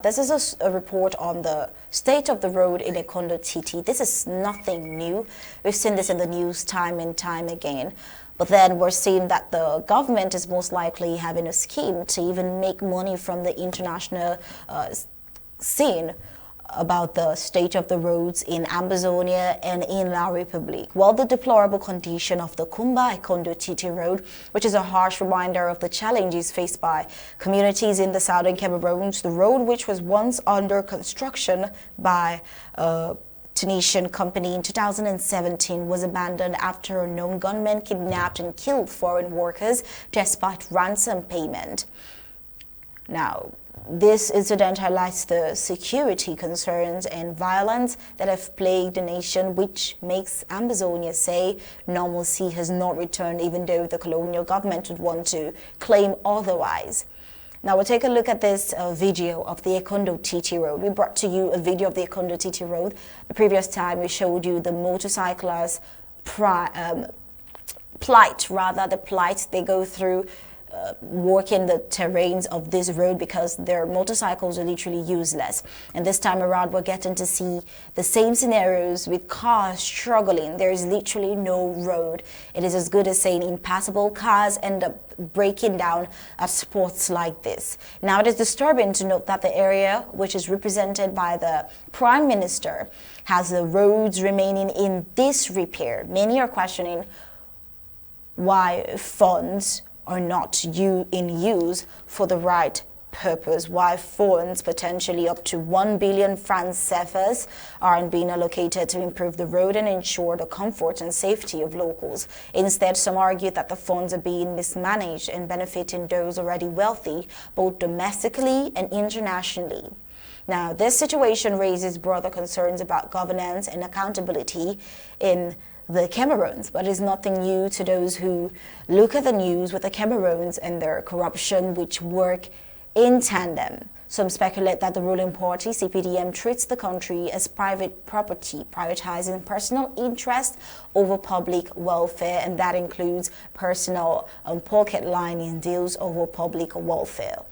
This is a report on the state of the road in Ekondo TT. This is nothing new. We've seen this in the news time and time again. But then we're seeing that the government is most likely having a scheme to even make money from the international scene about the state of the roads in Ambazonia and in La Republique. Well, the deplorable condition of the Ekondo TT road, which is a harsh reminder of the challenges faced by communities in the southern Cameroons, the road which was once under construction by a Tunisian company in 2017 was abandoned after a known gunman kidnapped and killed foreign workers despite ransom payment. Now, this incident highlights the security concerns and violence that have plagued the nation, which makes Ambazonia say normalcy has not returned, even though the colonial government would want to claim otherwise. Now we'll take a look at this video of the Ekondo TT road. We brought to you a video of the Ekondo TT road. The previous time we showed you the motorcyclists' plight they go through working the terrains of this road because their motorcycles are literally useless. And this time around we're getting to see the same scenarios with cars struggling. There is literally no road. It is as good as saying impassable. Cars end up breaking down at spots like this. Now it is disturbing to note that the area, which is represented by the Prime Minister, has the roads remaining in disrepair. Many are questioning why funds are not in use for the right purpose, why funds potentially up to 1 billion francs CFAs aren't being allocated to improve the road and ensure the comfort and safety of locals. Instead, some argue that the funds are being mismanaged and benefiting those already wealthy, both domestically and internationally. Now, this situation raises broader concerns about governance and accountability in the Cameroons, but is nothing new to those who look at the news with the Cameroons and their corruption, which work in tandem. Some speculate that the ruling party, CPDM, treats the country as private property, prioritizing personal interest over public welfare, and that includes personal pocket lining deals over public welfare.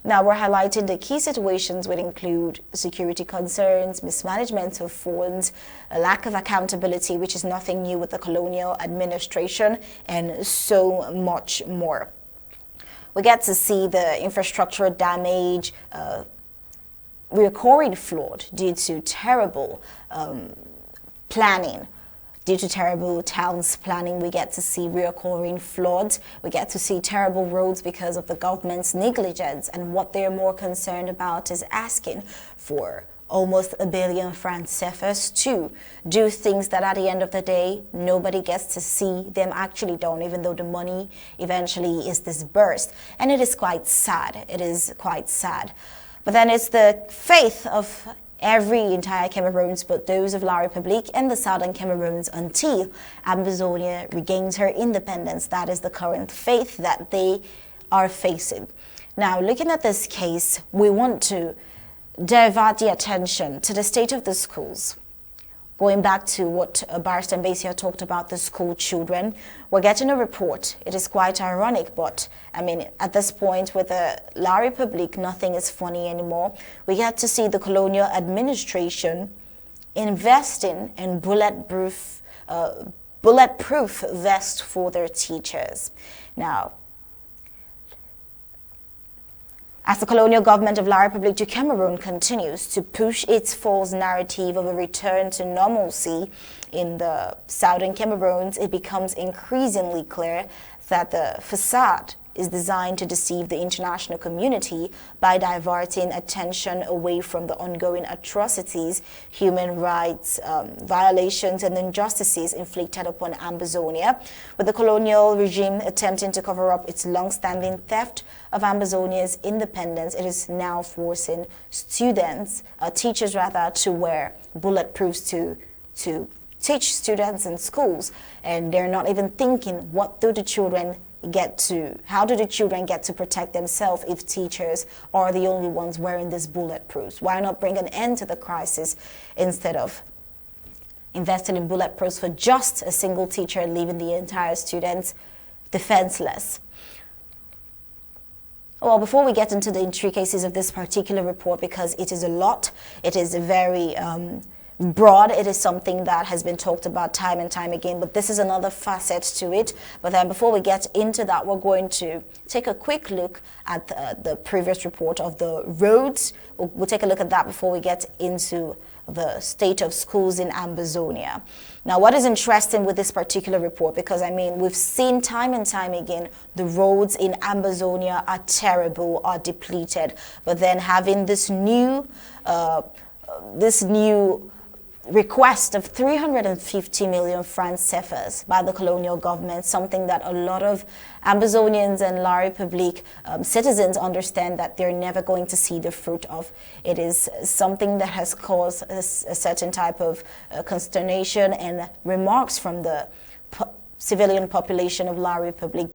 Now, we're highlighting the key situations which include security concerns, mismanagement of funds, a lack of accountability, which is nothing new with the colonial administration, and so much more. We get to see the infrastructure damage, recurring flood due to terrible planning. Due to terrible towns planning, we get to see reoccurring floods. We get to see terrible roads because of the government's negligence. And what they're more concerned about is asking for almost 1 billion francs CFAs to do things that at the end of the day, nobody gets to see them actually done, even though the money eventually is disbursed. And it is quite sad. It is quite sad. But then it's the faith of every entire Cameroons, but those of La Republique and the southern Cameroons until Ambazonia regains her independence. That is the current faith that they are facing. Now, looking at this case, we want to divert the attention to the state of the schools. Going back to what Barrister Mbasia talked about, the school children, we're getting a report. It is quite ironic, but I mean, at this point with the La Republique, nothing is funny anymore. We get to see the colonial administration investing in bulletproof vests for their teachers. Now, as the colonial government of La Republique du Cameroon continues to push its false narrative of a return to normalcy in the southern Cameroons, it becomes increasingly clear that the facade is designed to deceive the international community by diverting attention away from the ongoing atrocities, human rights violations, and injustices inflicted upon Ambazonia, with the colonial regime attempting to cover up its long-standing theft of Ambazonia's independence. It is now forcing teachers to wear bulletproofs to teach students in schools, and they're not even thinking, how do the children get to protect themselves if teachers are the only ones wearing these bulletproofs? Why not bring an end to the crisis instead of investing in bulletproofs for just a single teacher, leaving the entire students defenseless? Well, before we get into the intricacies of this particular report, because it is a lot, it is very broad, it is something that has been talked about time and time again, but this is another facet to it. But then before we get into that, we're going to take a quick look at the previous report of the roads. We'll take a look at that before we get into the state of schools in Ambazonia. Now, what is interesting with this particular report, because I mean, we've seen time and time again, the roads in Ambazonia are terrible, are depleted, but then having this new request of 350 million francs CFAs by the colonial government, something that a lot of Ambazonians and La République citizens understand that they're never going to see the fruit of. It is something that has caused a certain type of consternation and remarks from the civilian population of La République.